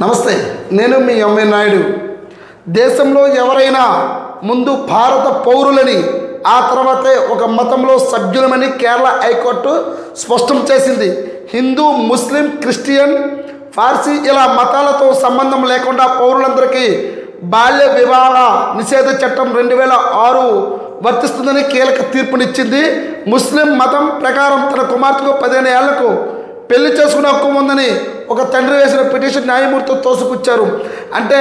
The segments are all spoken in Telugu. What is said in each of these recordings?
నమస్తే, నేను మీ ఎంవి నాయుడు. దేశంలో ఎవరైనా ముందు భారత పౌరులని, ఆ తర్వాతే ఒక మతంలో సభ్యులమని కేరళ హైకోర్టు స్పష్టం చేసింది. హిందూ, ముస్లిం, క్రిస్టియన్, పార్సీ ఇలా మతాలతో సంబంధం లేకుండా పౌరులందరికీ బాల్య వివాహ నిషేధ చట్టం 2006 వర్తిస్తుందని కీలక తీర్పునిచ్చింది. ముస్లిం మతం ప్రకారం తన కుమార్తెకు 15 ఏళ్లకు పెళ్లి చేసుకునే హక్కు ఉందని ఒక తండ్రి వేసిన పిటిషన్ న్యాయమూర్తి తోసిపుచ్చారు. అంటే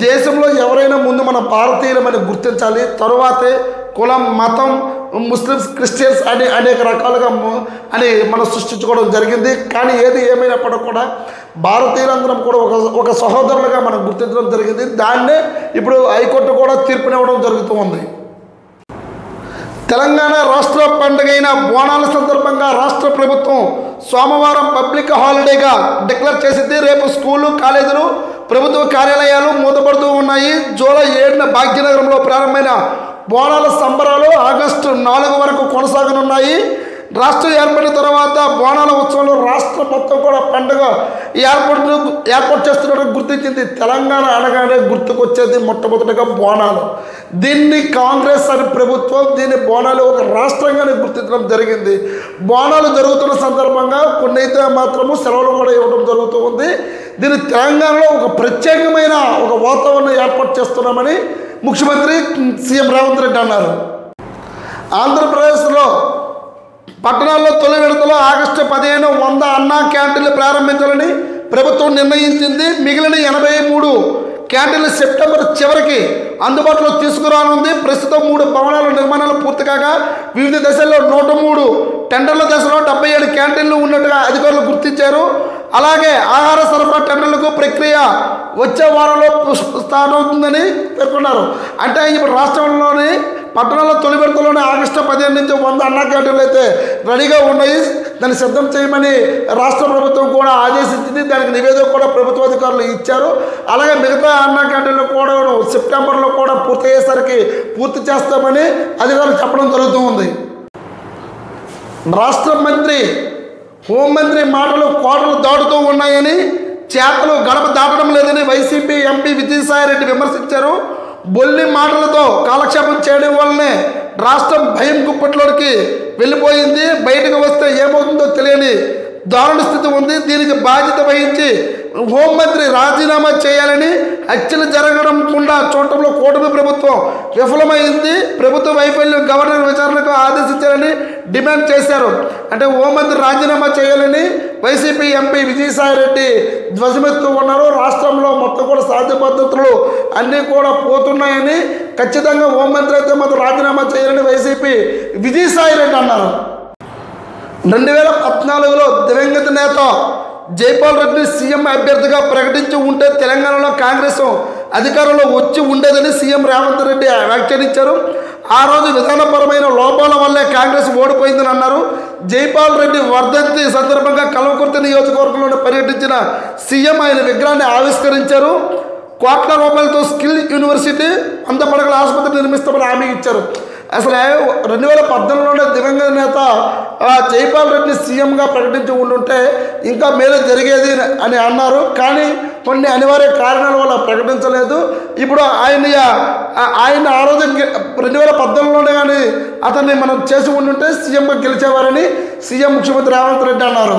దేశంలో ఎవరైనా ముందు మన భారతీయులమని గుర్తించాలి, తరువాతే కులం, మతం, ముస్లిమ్స్, క్రిస్టియన్స్ అని అనేక రకాలుగా అని మనం సృష్టించుకోవడం జరిగింది. కానీ ఏది ఏమైనప్పటికీ కూడా భారతీయులందరం కూడా ఒక సహోదరులుగా మనం గుర్తించడం జరిగింది. దాన్నే ఇప్పుడు హైకోర్టు కూడా తీర్పునివ్వడం జరుగుతూ ఉంది. తెలంగాణ రాష్ట్ర పండుగైన బోనాల సందర్భంగా రాష్ట్ర ప్రభుత్వం సోమవారం పబ్లిక్ హాలిడేగా డిక్లేర్ చేసింది. రేపు స్కూలు, కాలేజీలు, ప్రభుత్వ కార్యాలయాలు మూతపడుతూ ఉన్నాయి. జూలై 7న భాగ్యనగరంలో ప్రారంభమైన బోనాల సంబరాలు ఆగస్టు 4 వరకు కొనసాగనున్నాయి. రాష్ట్రం ఏర్పడిన తర్వాత బోనాల ఉత్సవంలో రాష్ట్రం మొత్తం కూడా పండుగ ఏర్పాటు చేస్తున్నట్టు గుర్తించింది. తెలంగాణ అనగానే గుర్తుకొచ్చేది మొట్టమొదటిగా బోనాలు. దీన్ని కాంగ్రెస్ అని ప్రభుత్వం దీన్ని బోనాలు ఒక రాష్ట్రంగానే గుర్తించడం జరిగింది. బోనాలు జరుగుతున్న సందర్భంగా కొన్ని అయితే మాత్రము సెలవులు కూడా ఇవ్వడం జరుగుతూ ఉంది. దీన్ని తెలంగాణలో ఒక ప్రత్యేకమైన ఒక వాతావరణం ఏర్పాటు చేస్తున్నామని ముఖ్యమంత్రి సీఎం రేవంత్ రెడ్డి అన్నారు. ఆంధ్రప్రదేశ్లో పట్టణాల్లో తొలి విడతలో ఆగస్టు 15న 100 అన్నా క్యాంటీన్లు ప్రారంభించాలని ప్రభుత్వం నిర్ణయించింది. మిగిలిన 83 క్యాంటీన్లు సెప్టెంబర్ చివరికి అందుబాటులో తీసుకురానుంది. ప్రస్తుతం 3 భవనాల నిర్మాణాలు పూర్తి కాగా వివిధ దశల్లో 103 టెండర్ల దశలో 77 క్యాంటీన్లు ఉన్నట్టుగా అధికారులు గుర్తించారు. అలాగే ఆహార సరఫరా టెండర్లకు ప్రక్రియ వచ్చే వారంలో స్థానవుతుందని పేర్కొన్నారు. అంటే ఇప్పుడు రాష్ట్రంలోని పట్టణాల్లో తొలి విడతలోనే ఆగస్టు 15 నుంచి 100 అన్నా క్యాంటీన్లు అయితే రెడీగా ఉన్నాయి. దాన్ని సిద్ధం చేయమని రాష్ట్ర ప్రభుత్వం కూడా ఆదేశించింది. దానికి నివేదిక కూడా ప్రభుత్వ అధికారులు ఇచ్చారు. అలాగే మిగతా అన్నా క్యాంటీన్లు కూడా సెప్టెంబర్లో కూడా పూర్తి అయ్యేసరికి పూర్తి చేస్తామని అధికారులు చెప్పడం జరుగుతూ ఉంది. రాష్ట్ర మంత్రి, హోంమంత్రి మాటలు కోటలు దాటుతూ ఉన్నాయని, చేతలు గడప దాటడం లేదని వైసీపీ ఎంపీ విజయసాయిరెడ్డి విమర్శించారు. బొల్లి మాటలతో కాలక్షేపం చేయడం వల్లనే రాష్ట్రం భయం గుప్పట్లోకి వెళ్ళిపోయింది. బయటకు వస్తే ఏమవుతుందో తెలియని దారుణ స్థితి ఉంది. దీనికి బాధ్యత వహించి హోంమంత్రి రాజీనామా చేయాలని, హత్యలు జరగకుండా చూడటంలో కూటమి ప్రభుత్వం విఫలమైంది. ప్రభుత్వ వైఫల్యం గవర్నర్ విచారణకు ఆదేశించాలని డిమాండ్ చేశారు. అంటే హోంమంత్రి రాజీనామా చేయాలని వైసీపీ ఎంపీ విజయసాయిరెడ్డి ధ్వజమెత్తు ఉన్నారు. రాష్ట్రంలో మొత్తం కూడా శాంతి భద్రతలు అన్నీ కూడా పోతున్నాయని, ఖచ్చితంగా హోంమంత్రి అయితే మాత్రం రాజీనామా చేయాలని వైసీపీ విజయసాయిరెడ్డి అన్నారు. 2014లో దివంగత నేత జైపాల్ రెడ్డి సీఎం అభ్యర్థిగా ప్రకటించి ఉంటే తెలంగాణలో కాంగ్రెస్ అధికారంలో వచ్చి ఉండేదని సీఎం రేవంత్ రెడ్డి వ్యాఖ్యానించారు. ఆ రోజు విధానపరమైన లోపాల వల్లే కాంగ్రెస్ ఓడిపోయిందని అన్నారు. జైపాల్ రెడ్డి వర్ధంతి సందర్భంగా కల్వకుర్తి నియోజకవర్గంలో పర్యటించిన సీఎం ఆయన విగ్రహాన్ని ఆవిష్కరించారు. కోట్ల రూపాయలతో స్కిల్ యూనివర్సిటీ, 100 పడకల ఆసుపత్రి నిర్మిస్తామని హామీ ఇచ్చారు. అసలు 2014లోనే దివంగత నేత జైపాల్ రెడ్డి సీఎంగా ప్రకటించి ఉండుంటే ఇంకా మేలు జరిగేది అని అన్నారు. కానీ కొన్ని అనివార్య కారణాల వల్ల ప్రకటించలేదు. ఇప్పుడు ఆయన ఆ రోజు 2014లోనే కానీ అతన్ని మనం చేసి ఉండుంటే సీఎంగా గెలిచేవారని సీఎం ముఖ్యమంత్రి రేవంత్ రెడ్డి అన్నారు.